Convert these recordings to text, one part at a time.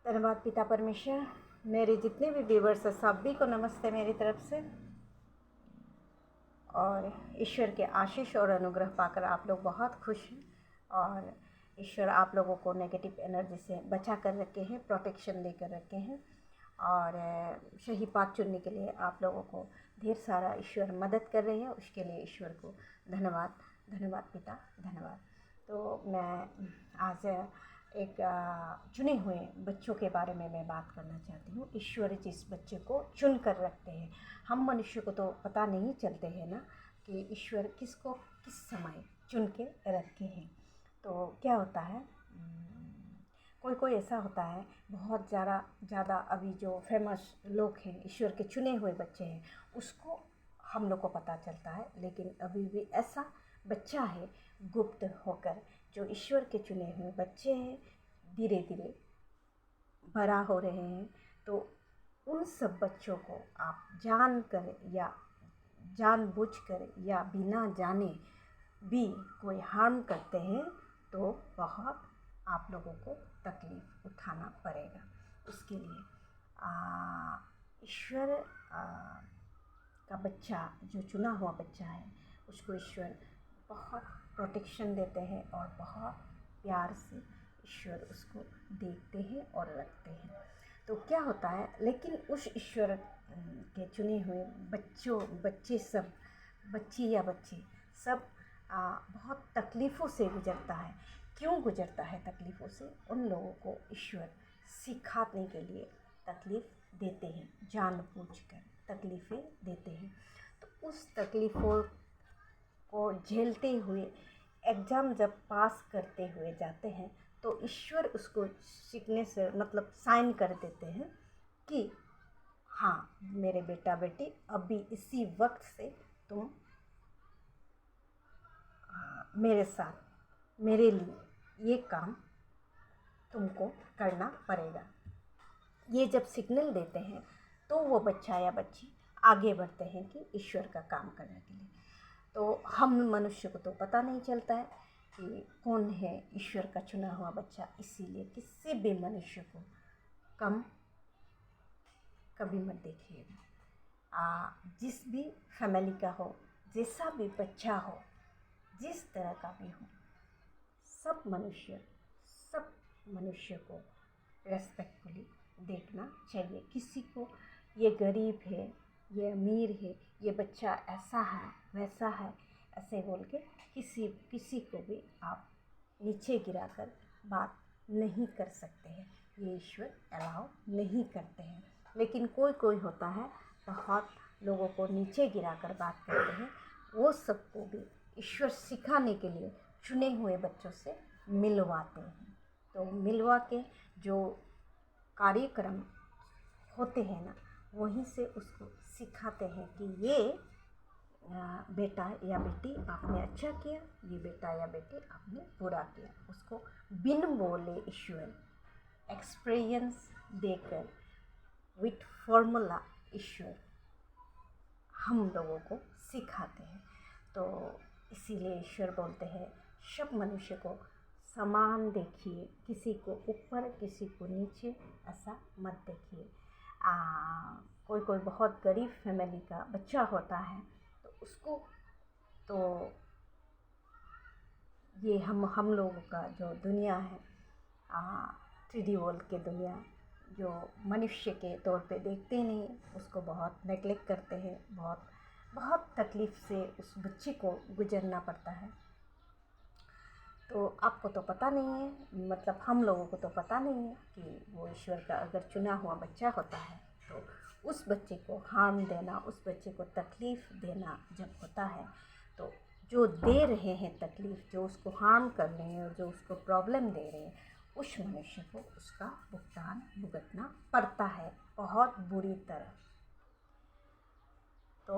धन्यवाद पिता परमेश्वर। मेरे जितने भी व्यूवर्स हैं सभी को नमस्ते मेरी तरफ से। और ईश्वर के आशीष और अनुग्रह पाकर आप लोग बहुत खुश हैं और ईश्वर आप लोगों को नेगेटिव एनर्जी से बचा कर रखे हैं, प्रोटेक्शन दे कर रखे हैं और सही पाथ चुनने के लिए आप लोगों को ढेर सारा ईश्वर मदद कर रहे हैं। उसके लिए ईश्वर को धन्यवाद। धन्यवाद पिता, धन्यवाद। तो मैं आज एक चुने हुए बच्चों के बारे में मैं बात करना चाहती हूँ। ईश्वर जिस बच्चे को चुन कर रखते हैं, हम मनुष्य को तो पता नहीं चलते हैं ना कि ईश्वर किसको किस समय चुन के रखे हैं। तो क्या होता है, कोई कोई ऐसा होता है बहुत ज़्यादा अभी जो फेमस लोग हैं, ईश्वर के चुने हुए बच्चे हैं, उसको हम लोग को पता चलता है। लेकिन अभी भी ऐसा बच्चा है गुप्त होकर, जो ईश्वर के चुने हुए बच्चे हैं, धीरे धीरे बड़ा हो रहे हैं। तो उन सब बच्चों को आप जानकर या जानबूझकर या बिना जाने भी कोई हार्म करते हैं तो बहुत आप लोगों को तकलीफ़ उठाना पड़ेगा। उसके लिए ईश्वर का बच्चा, जो चुना हुआ बच्चा है, उसको ईश्वर बहुत प्रोटेक्शन देते हैं और बहुत प्यार से ईश्वर उसको देखते हैं और रखते हैं। तो क्या होता है, लेकिन उस ईश्वर के चुने हुए बच्चे सब, बच्ची या बच्चे सब बहुत तकलीफ़ों से गुज़रता है। क्यों गुज़रता है तकलीफ़ों से? उन लोगों को ईश्वर सिखाने के लिए तकलीफ़ देते हैं, जानबूझकर तकलीफ़ें देते हैं। तो उस तकलीफ़ों को झेलते हुए एग्ज़ाम जब पास करते हुए जाते हैं तो ईश्वर उसको सीखने से मतलब साइन कर देते हैं कि हाँ मेरे बेटा बेटी, अभी इसी वक्त से तुम मेरे साथ, मेरे लिए ये काम तुमको करना पड़ेगा। ये जब सिग्नल देते हैं तो वो बच्चा या बच्ची आगे बढ़ते हैं कि ईश्वर का काम करने के लिए। तो हम मनुष्य को तो पता नहीं चलता है कि कौन है ईश्वर का चुना हुआ बच्चा। इसीलिए किसी भी मनुष्य को कम कभी मत देखिएगा। जिस भी फैमिली का हो, जैसा भी बच्चा हो, जिस तरह का भी हो, सब मनुष्य को रेस्पेक्टफुली देखना चाहिए। किसी को ये गरीब है, ये अमीर है, ये बच्चा ऐसा है वैसा है, ऐसे बोल के किसी को भी आप नीचे गिराकर बात नहीं कर सकते हैं। ये ईश्वर अलाउ नहीं करते हैं। लेकिन कोई कोई होता है बहुत लोगों को नीचे गिराकर बात करते हैं। वो सबको भी ईश्वर सिखाने के लिए चुने हुए बच्चों से मिलवाते हैं। तो मिलवा के जो कार्यक्रम होते हैं ना, वहीं से उसको सिखाते हैं कि ये बेटा या बेटी आपने अच्छा किया, ये बेटा या बेटी आपने बुरा किया। उसको बिन बोले ईश्वर एक्सपीरियंस देकर विथ फॉर्मूला ईश्वर हम लोगों को सिखाते हैं। तो इसीलिए ईश्वर बोलते हैं सब मनुष्य को समान देखिए, किसी को ऊपर किसी को नीचे ऐसा मत देखिए। कोई कोई बहुत गरीब फैमिली का बच्चा होता है तो उसको तो ये हम लोगों का जो दुनिया है, 3D वर्ल्ड की दुनिया, जो मनुष्य के तौर पे देखते नहीं, उसको बहुत नेगलेक्ट करते हैं। बहुत तकलीफ़ से उस बच्चे को गुजरना पड़ता है। तो आपको तो पता नहीं है, मतलब हम लोगों को तो पता नहीं है कि वो ईश्वर का अगर चुना हुआ बच्चा होता है तो उस बच्चे को हार्म देना, उस बच्चे को तकलीफ़ देना जब होता है, तो जो दे रहे हैं तकलीफ़, जो उसको हार्म कर रहे हैं और जो उसको प्रॉब्लम दे रहे हैं, उस मनुष्य को उसका भुगतान भुगतना पड़ता है बहुत बुरी तरह। तो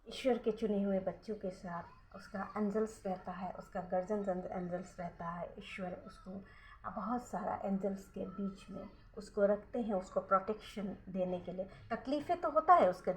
ईश्वर के चुने हुए बच्चों के साथ उसका एंजल्स रहता है, उसका गार्जियन एंजल्स रहता है। ईश्वर उसको बहुत सारा एंजल्स के बीच में उसको रखते हैं, उसको प्रोटेक्शन देने के लिए। तकलीफ़ें तो होता है उसका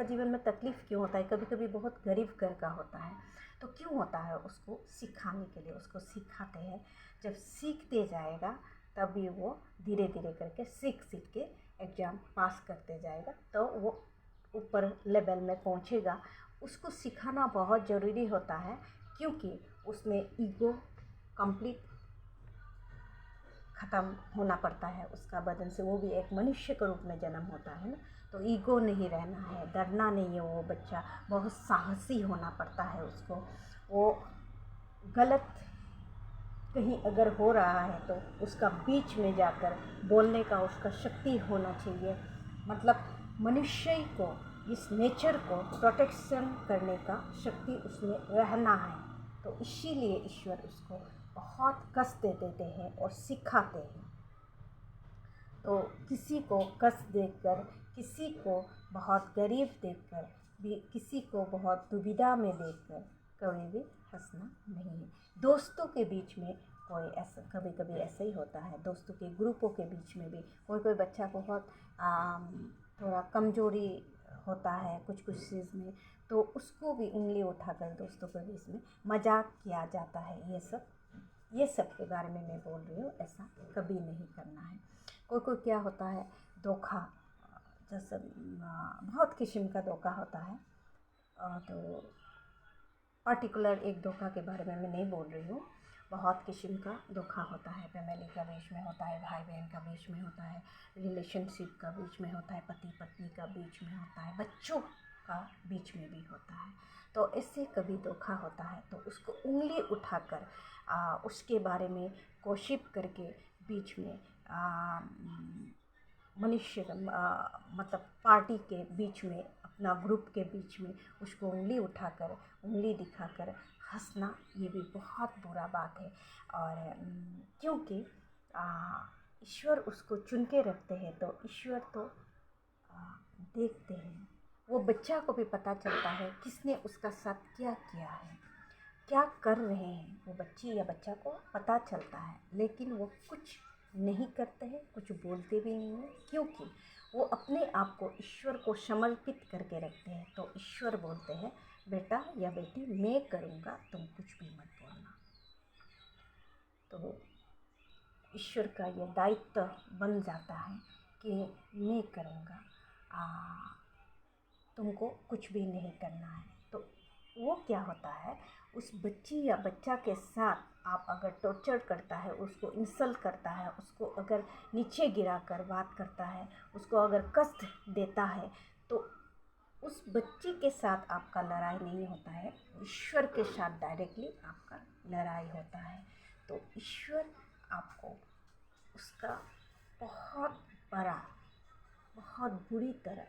जीवन में तकलीफ़ क्यों होता है? कभी कभी बहुत गरीब घर का होता है तो क्यों होता है? उसको सिखाने के लिए उसको सिखाते हैं। जब सीखते जाएगा तभी वो धीरे धीरे करके सीख के एग्ज़ाम पास करते जाएगा, तो वो ऊपर लेवल में पहुंचेगा। उसको सिखाना बहुत ज़रूरी होता है, क्योंकि उसमें ईगो कंप्लीट ख़त्म होना पड़ता है उसका बदन से। वो भी एक मनुष्य के रूप में जन्म होता है ना, तो ईगो नहीं रहना है, डरना नहीं है। वो बच्चा बहुत साहसी होना पड़ता है उसको। वो गलत कहीं अगर हो रहा है तो उसका बीच में जाकर बोलने का उसका शक्ति होना चाहिए। मतलब मनुष्य को, इस नेचर को प्रोटेक्शन करने का शक्ति उसमें रहना है। तो इसीलिए ईश्वर उसको बहुत कष्ट देते हैं और सिखाते हैं। तो किसी को कष्ट देकर, किसी को बहुत गरीब देखकर भी, किसी को बहुत दुविधा में देखकर कभी भी हंसना नहीं है। दोस्तों के बीच में कोई ऐसा कभी कभी ऐसा ही होता है, दोस्तों के ग्रुपों के बीच में भी कोई कोई बच्चा बहुत थोड़ा कमजोरी होता है कुछ कुछ चीज़ में, तो उसको भी उंगली उठाकर दोस्तों के बीच में मजाक किया जाता है। ये सब के बारे में मैं बोल रही हूँ, ऐसा कभी नहीं करना है। कोई कोई क्या होता है, धोखा, जैसे बहुत किस्म का धोखा होता है। तो पर्टिकुलर एक धोखा के बारे में मैं नहीं बोल रही हूँ, बहुत किस्म का धोखा होता है। फैमिली का बीच में होता है, भाई बहन का बीच में होता है, रिलेशनशिप का बीच में होता है, पति पत्नी का बीच में होता है, बच्चों का बीच में भी होता है। तो इससे कभी धोखा होता है तो उसको उंगली उठाकर उसके बारे में कोशिश करके बीच में मनुष्य मतलब पार्टी के बीच में, अपना ग्रुप के बीच में उसको उंगली उठाकर, उंगली दिखाकर हंसना, ये भी बहुत बुरा बात है। और क्योंकि ईश्वर उसको चुन के रखते हैं, तो ईश्वर तो देखते हैं। वो बच्चा को भी पता चलता है किसने उसका साथ क्या किया है, क्या कर रहे हैं। वो बच्ची या बच्चा को पता चलता है, लेकिन वो कुछ नहीं करते हैं, कुछ बोलते भी नहीं हैं, क्योंकि वो अपने आप को ईश्वर को समर्पित करके रखते हैं। तो ईश्वर बोलते हैं, बेटा या बेटी मैं करूँगा, तुम कुछ भी मत बोलना। तो ईश्वर का ये दायित्व बन जाता है कि मैं करूँगा, तुमको कुछ भी नहीं करना है। तो वो क्या होता है, उस बच्ची या बच्चा के साथ आप अगर टॉर्चर करता है, उसको इंसल्ट करता है, उसको अगर नीचे गिरा कर बात करता है, उसको अगर कष्ट देता है, तो उस बच्ची के साथ आपका लड़ाई नहीं होता है, ईश्वर के साथ डायरेक्टली आपका लड़ाई होता है। तो ईश्वर आपको उसका बहुत बड़ा, बहुत बुरी तरह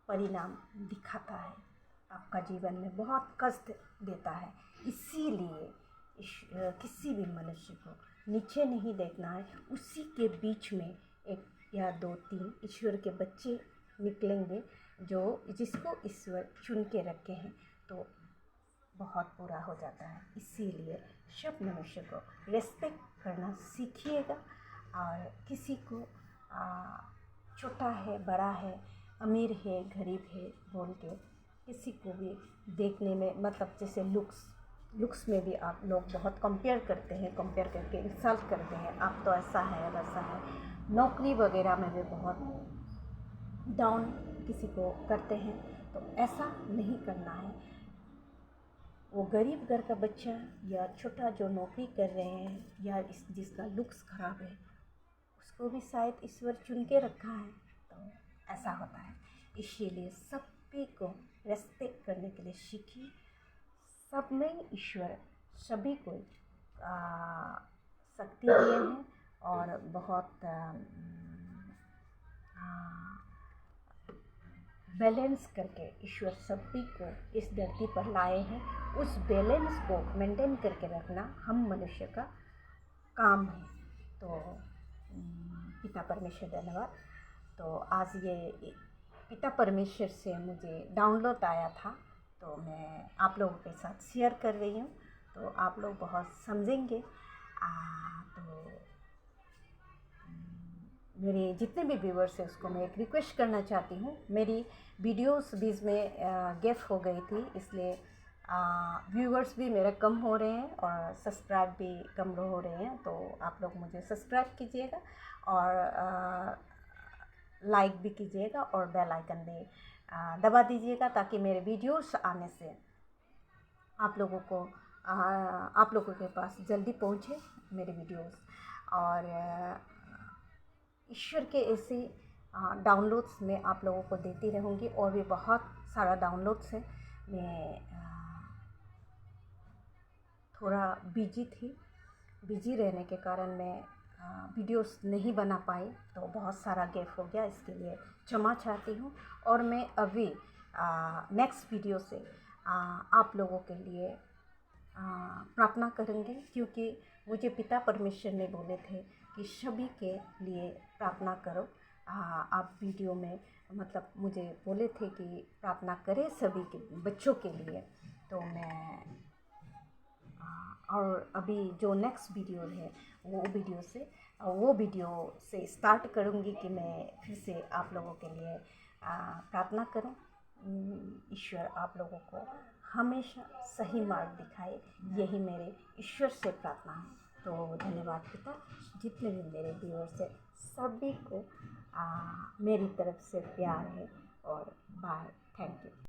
परिणाम दिखाता है, आपका जीवन में बहुत कष्ट देता है। इसीलिए किसी भी मनुष्य को नीचे नहीं देखना है। उसी के बीच में एक या दो तीन ईश्वर के बच्चे निकलेंगे, जो जिसको ईश्वर चुन के रखे हैं, तो बहुत बुरा हो जाता है। इसीलिए सब मनुष्य को रेस्पेक्ट करना सीखिएगा। और किसी को छोटा है, बड़ा है, अमीर है, गरीब है बोल के किसी को भी देखने में, मतलब जैसे लुक्स में भी आप लोग बहुत कंपेयर करते हैं, कंपेयर करके इंसल्ट करते हैं, आप तो ऐसा है वैसा है। नौकरी वगैरह में भी बहुत डाउन किसी को करते हैं, तो ऐसा नहीं करना है। वो गरीब घर का बच्चा या छोटा जो नौकरी कर रहे हैं, या जिसका लुक्स खराब है, उसको भी शायद ईश्वर चुन के रखा है, तो ऐसा होता है। इसीलिए सभी को रेस्पेक्ट करने के लिए सीखिए। सब में ईश्वर सभी को शक्ति दिए हैं, और बहुत बैलेंस करके ईश्वर सभी को इस धरती पर लाए हैं। उस बैलेंस को मेंटेन करके रखना हम मनुष्य का काम है। तो पिता परमेश्वर धन्यवाद। तो आज ये पिता परमेश्वर से मुझे डाउनलोड आया था, तो मैं आप लोगों के साथ शेयर कर रही हूँ, तो आप लोग बहुत समझेंगे। तो मेरे जितने भी व्यूअर्स हैं उसको मैं एक रिक्वेस्ट करना चाहती हूँ। मेरी वीडियोस बीच में गैप हो गई थी, इसलिए व्यूअर्स भी मेरे कम हो रहे हैं और सब्सक्राइब भी कम हो रहे हैं, तो आप लोग मुझे सब्सक्राइब कीजिएगा और लाइक भी कीजिएगा और बेल आइकन भी दबा दीजिएगा, ताकि मेरे वीडियोस आने से आप लोगों के पास जल्दी पहुँचे मेरे वीडियोस। और ईश्वर के ऐसे डाउनलोड्स मैं आप लोगों को देती रहूँगी, और भी बहुत सारा डाउनलोड्स है। मैं थोड़ा बिजी रहने के कारण मैं वीडियोस नहीं बना पाई, तो बहुत सारा गैप हो गया, इसके लिए क्षमा चाहती हूँ। और मैं अभी नेक्स्ट वीडियो से आप लोगों के लिए प्रार्थना करूँगी, क्योंकि मुझे पिता परमेश्वर ने बोले थे कि सभी के लिए प्रार्थना करो। आप वीडियो में मतलब मुझे बोले थे कि प्रार्थना करें सभी के बच्चों के लिए, तो मैं और अभी जो नेक्स्ट वीडियो है वो वीडियो से स्टार्ट करूँगी कि मैं फिर से आप लोगों के लिए प्रार्थना करूँ। ईश्वर आप लोगों को हमेशा सही मार्ग दिखाए, यही मेरे ईश्वर से प्रार्थना है। तो धन्यवाद पिता, जितने भी मेरे व्यूअर्स हैं सभी को मेरी तरफ से प्यार है, और बाय, थैंक यू।